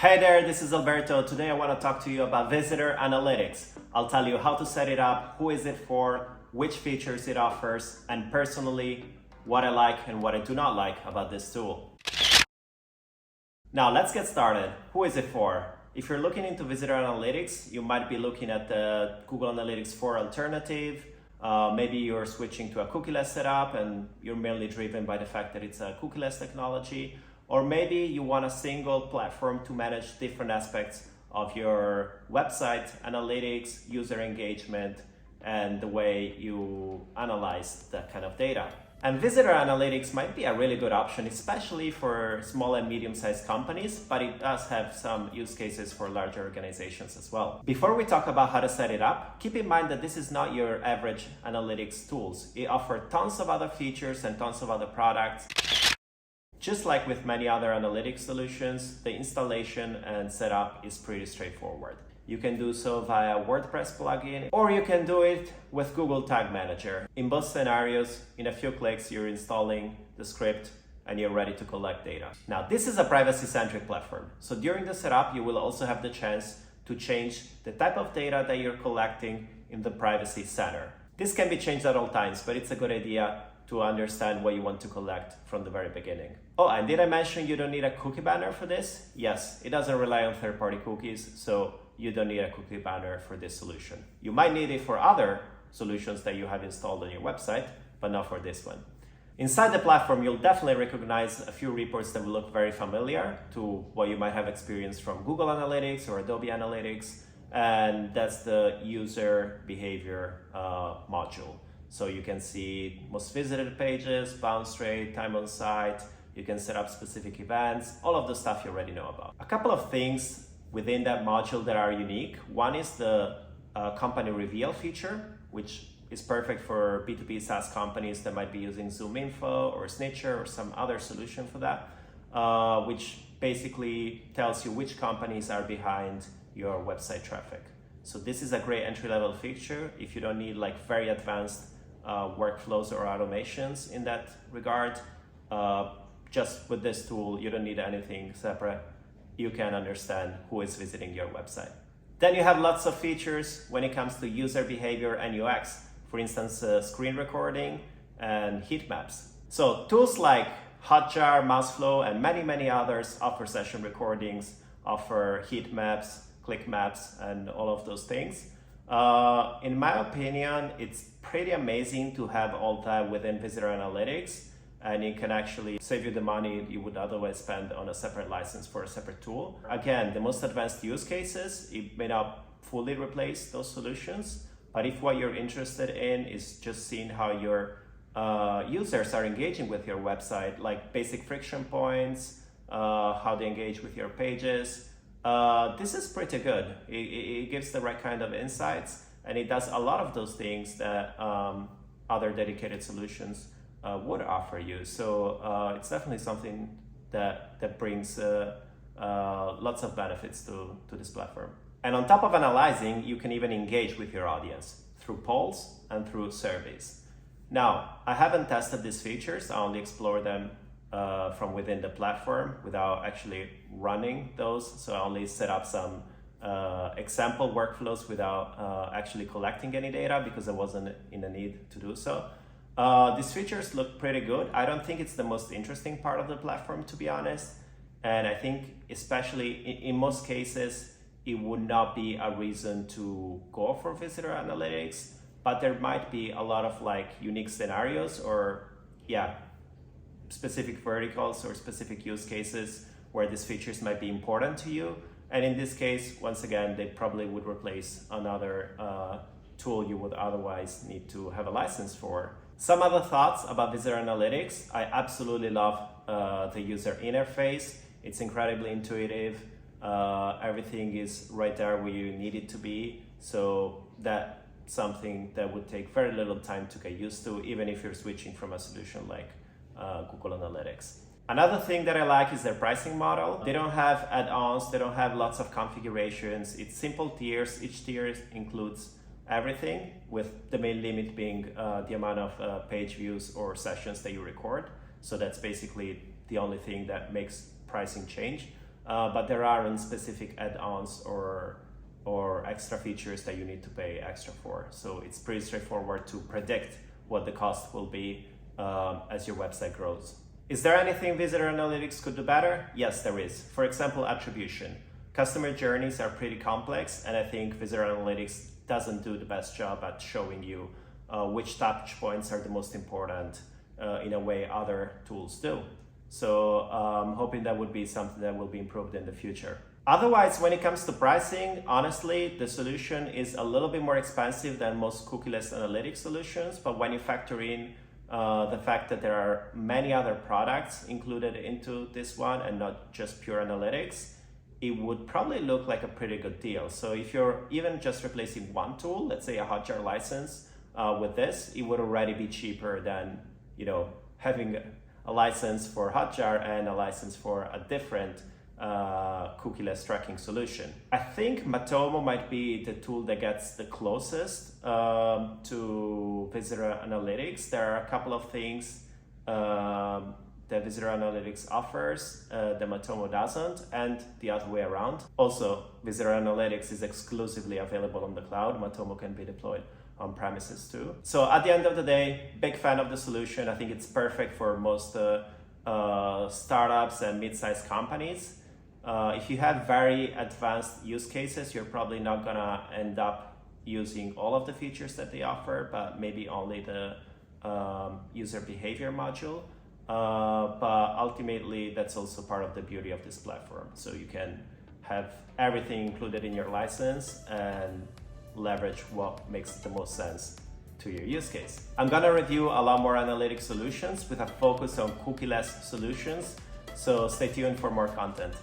Hey there, this is Alberto. Today I want to talk to you about visitor analytics. I'll tell you how to set it up, who is it for, which features it offers, and personally, what I like and what I do not like about this tool. Now let's get started. Who is it for? If you're looking into visitor analytics, you might be looking at the Google Analytics 4 alternative. Maybe you're switching to a cookieless setup and you're mainly driven by the fact that it's a cookieless technology. Or maybe you want a single platform to manage different aspects of your website, analytics, user engagement, and the way you analyze that kind of data. And visitor analytics might be a really good option, especially for small and medium-sized companies, but it does have some use cases for larger organizations as well. Before we talk about how to set it up, keep in mind that this is not your average analytics tools. It offers tons of other features and tons of other products. Just like with many other analytics solutions, the installation and setup is pretty straightforward. You can do so via WordPress plugin, or you can do it with Google Tag Manager. In both scenarios, in a few clicks, you're installing the script and you're ready to collect data. Now, this is a privacy-centric platform. So during the setup, you will also have the chance to change the type of data that you're collecting in the privacy center. This can be changed at all times, but it's a good idea to understand what you want to collect from the very beginning. Oh, and did I mention you don't need a cookie banner for this? Yes, it doesn't rely on third-party cookies, so you don't need a cookie banner for this solution. You might need it for other solutions that you have installed on your website, but not for this one. Inside the platform, you'll definitely recognize a few reports that will look very familiar to what you might have experienced from Google Analytics or Adobe Analytics, and that's the user behavior module. So you can see most visited pages, bounce rate, time on site, you can set up specific events, all of the stuff you already know about. A couple of things within that module that are unique. One is the company reveal feature, which is perfect for B2B SaaS companies that might be using ZoomInfo or Snitcher or some other solution for that, which basically tells you which companies are behind your website traffic. So this is a great entry-level feature if you don't need like very advanced workflows or automations in that regard. Just with this tool, you don't need anything separate. You can understand who is visiting your website. Then you have lots of features when it comes to user behavior and UX. For instance, screen recording and heat maps. So tools like Hotjar, Mouseflow, and many others offer session recordings, offer heat maps, click maps, and all of those things. In my opinion, it's pretty amazing to have all that within Visitor Analytics, and it can actually save you the money you would otherwise spend on a separate license for a separate tool. Again, the most advanced use cases, it may not fully replace those solutions, but if what you're interested in is just seeing how your users are engaging with your website, like basic friction points, how they engage with your pages, this is pretty good. It gives the right kind of insights, and it does a lot of those things that other dedicated solutions would offer you. So it's definitely something that brings lots of benefits to this platform. And on top of analyzing, you can even engage with your audience through polls and through surveys. Now, I haven't tested these features. I only explore them from within the platform without actually running those. So I only set up some example workflows without actually collecting any data because I wasn't in the need to do so. These features look pretty good. I don't think it's the most interesting part of the platform, to be honest. And I think especially in most cases, it would not be a reason to go for visitor analytics, but there might be a lot of like unique scenarios or specific verticals or specific use cases where these features might be important to you. And in this case, once again, they probably would replace another tool you would otherwise need to have a license for. Some other thoughts about Visitor Analytics. I absolutely love the user interface. It's incredibly intuitive. Everything is right there where you need it to be. So that's something that would take very little time to get used to, even if you're switching from a solution like Google Analytics. Another thing that I like is their pricing model. They don't have add-ons, they don't have lots of configurations. It's simple tiers. Each tier includes everything, with the main limit being the amount of page views or sessions that you record. So that's basically the only thing that makes pricing change. but there aren't specific add-ons or extra features that you need to pay extra for. So it's pretty straightforward to predict what the cost will be as your website grows. Is there anything Visitor Analytics could do better? Yes, there is. For example, attribution. Customer journeys are pretty complex, and I think Visitor Analytics doesn't do the best job at showing you which touch points are the most important in a way other tools do. So I'm hoping that would be something that will be improved in the future. Otherwise, when it comes to pricing, honestly, the solution is a little bit more expensive than most cookieless analytics solutions, but when you factor in the fact that there are many other products included into this one and not just pure analytics, it would probably look like a pretty good deal. So if you're even just replacing one tool, let's say a Hotjar license with this, it would already be cheaper than, you know, having a license for Hotjar and a license for a different cookieless tracking solution. I think Matomo might be the tool that gets the closest to Visitor Analytics. There are a couple of things that Visitor Analytics offers that Matomo doesn't, and the other way around. Also, Visitor Analytics is exclusively available on the cloud. Matomo can be deployed on premises too. So at the end of the day, big fan of the solution. I think it's perfect for most startups and mid-sized companies. If you have very advanced use cases, you're probably not gonna end up using all of the features that they offer, but maybe only the user behavior module. But ultimately, that's also part of the beauty of this platform. So you can have everything included in your license and leverage what makes the most sense to your use case. I'm gonna review a lot more analytic solutions with a focus on cookieless solutions. So stay tuned for more content.